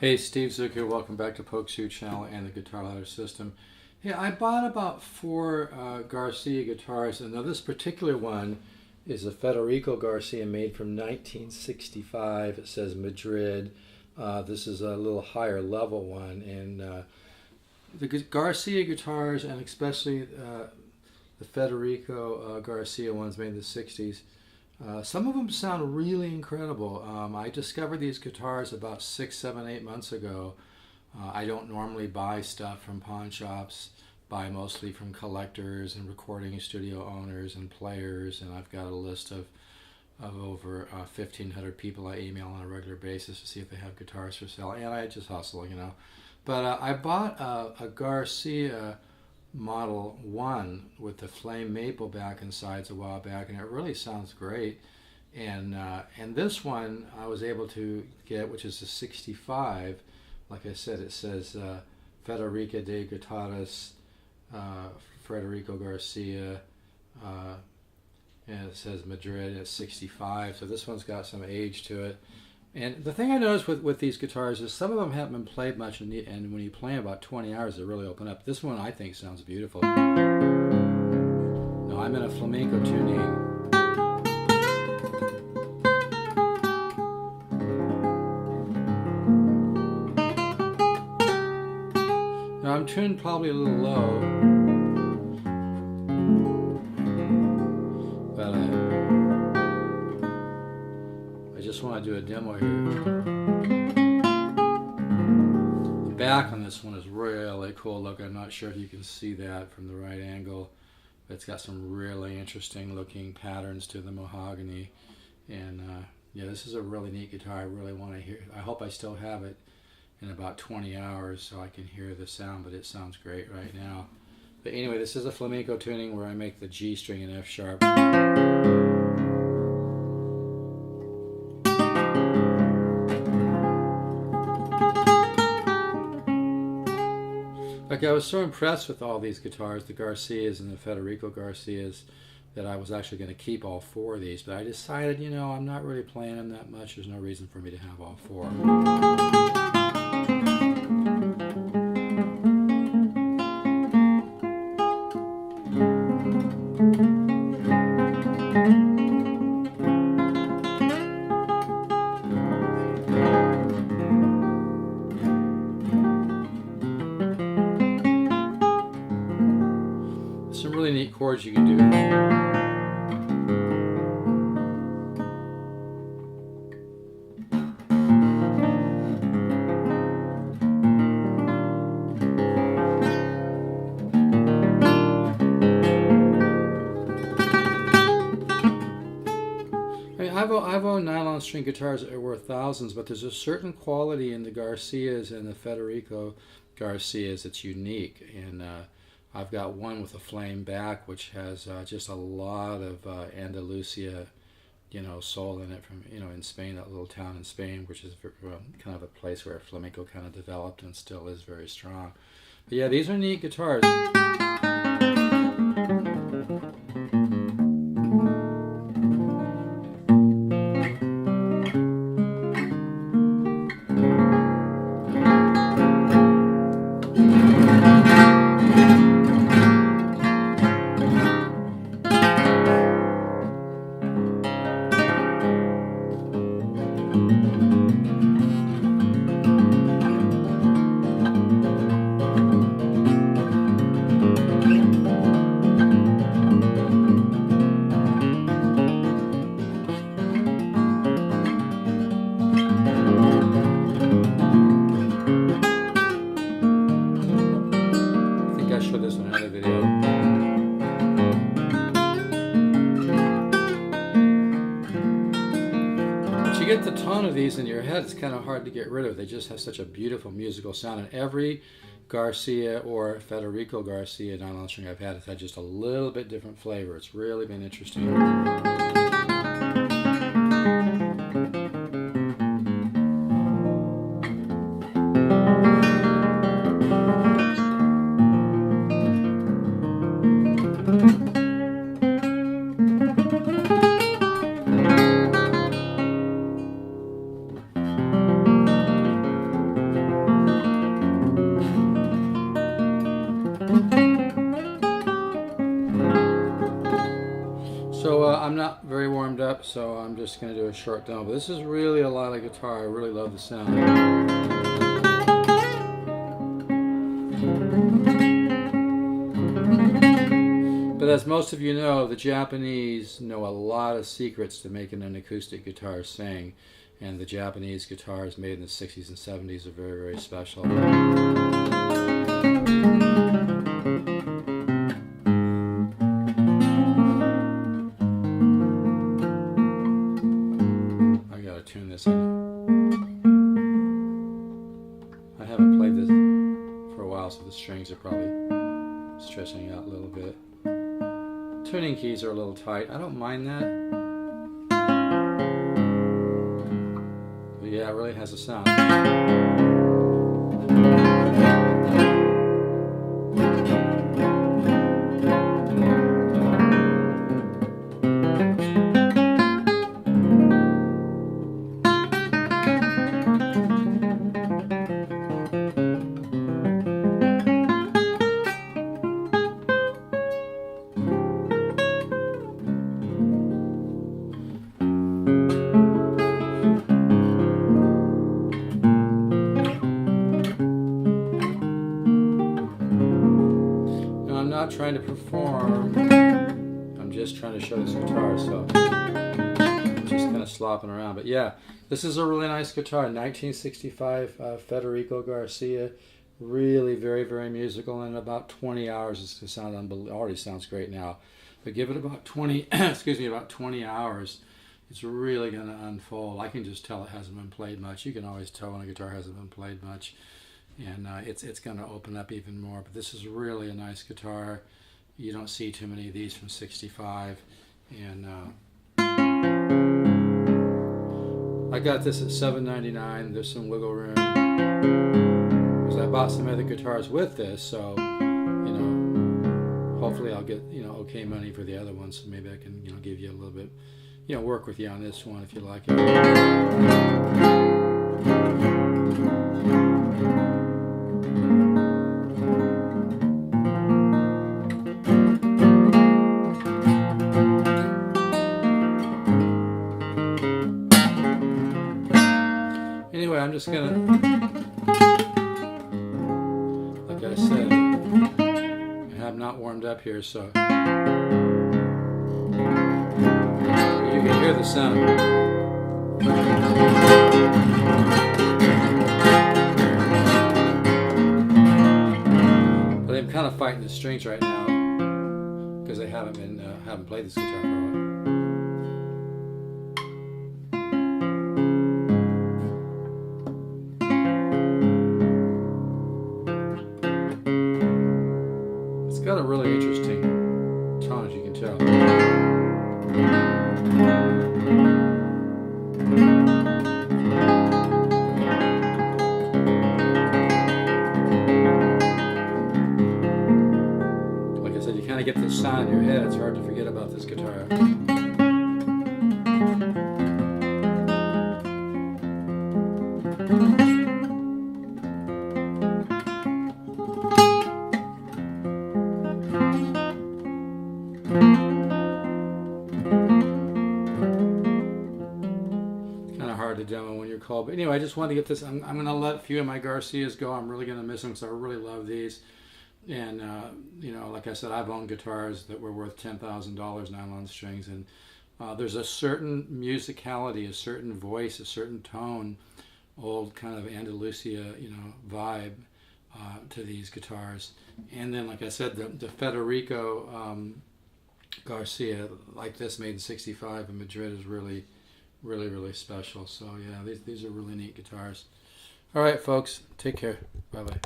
Hey, Steve Zook here. Welcome back to Poke Shoe Channel and the Guitar Ladder System. Hey, I bought about four Garcia guitars, and now this particular one is a Federico Garcia made from 1965. It says Madrid. This is a little higher level one, and the Garcia guitars, and especially the Federico Garcia ones made in the 60s, some of them sound really incredible. I discovered these guitars about 6, 7, 8 months ago. I don't normally buy stuff from pawn shops, buy mostly from collectors and recording studio owners and players, and I've got a list of over 1,500 people I email on a regular basis to see if they have guitars for sale, and I just hustle, you know. But I bought a Garcia Model 1 with the flame maple back and sides a while back, and it really sounds great. And this one I was able to get, which is a 65. Like I said, it says Federico de Guitarras, Federico Garcia, and it says Madrid at 65. So this one's got some age to it. And the thing I noticed with these guitars is some of them haven't been played much, and when you play them about 20 hours, they really open up. This one I think sounds beautiful. Now I'm in a flamenco tuning. Now I'm tuned probably a little low, but I just want to do a demo here. The back on this one is really cool. Look, I'm not sure if you can see that from the right angle, but it's got some really interesting looking patterns to the mahogany. And yeah, this is a really neat guitar. I really want to hear. I hope I still have it in about 20 hours so I can hear the sound, but it sounds great right now. But anyway, this is a flamenco tuning where I make the G string an F sharp. Okay, I was so impressed with all these guitars, the Garcias and the Federico Garcias, that I was actually going to keep all four of these. But I decided, you know, I'm not really playing them that much. There's no reason for me to have all four. Some really neat chords you can do. I've owned nylon string guitars that are worth thousands, but there's a certain quality in the Garcias and the Federico Garcias that's unique. And I've got one with a flame back, which has just a lot of Andalusia, you know, soul in it from, you know, in Spain, that little town in Spain, which is kind of a place where flamenco kind of developed and still is very strong. But yeah, these are neat guitars. I showed this in another video. Once you get the tone of these in your head, it's kind of hard to get rid of. They just have such a beautiful musical sound, and every Garcia or Federico Garcia nylon string I've had has had just a little bit different flavor. It's really been interesting. not very warmed up, so I'm just going to do a short demo. But this is really a lot of guitar. I really love the sound. But as most of you know, the Japanese know a lot of secrets to making an acoustic guitar sing. And the Japanese guitars made in the 60s and 70s are very, very special. I gotta tune this in. I haven't played this for a while, so the strings are probably stretching out a little bit. Tuning keys are a little tight. I don't mind that. But yeah, it really has a sound. Not trying to perform, I'm just trying to show this guitar, so I'm just kind of slopping around. But yeah, this is a really nice guitar, 1965 Federico Garcia, really very, very musical. In about 20 hours it's going to sound unbelievable. Already sounds great now, but give it about 20 excuse me, about 20 hours, it's really going to unfold. I can just tell it hasn't been played much. You can always tell when a guitar hasn't been played much. And it's going to open up even more. But this is really a nice guitar. You don't see too many of these from 65. And I got this at $7.99. There's some wiggle room. Because I bought some other guitars with this, so you know, hopefully I'll get okay money for the other ones. So maybe I can give you a little bit, work with you on this one if you like it. Anyway, I'm just gonna, like I said, I have not warmed up here, so you can hear the sound. But I'm kind of fighting the strings right now because I haven't played this guitar for a while. Got a really interesting tone, as you can tell. Like I said, you kind of get this sound in your head. It's hard to forget about this guitar. To demo when you're called, but anyway, I just wanted to get this. I'm going to let a few of my Garcias go. I'm really going to miss them because I really love these. And like I said, I've owned guitars that were worth $10,000 nylon strings, and there's a certain musicality, a certain voice, a certain tone, old kind of Andalusia, vibe to these guitars. And then, like I said, the Federico Garcia, like this, made in '65 in Madrid, is really, really special. So yeah, these are really neat guitars. All right, folks, take care. Bye bye.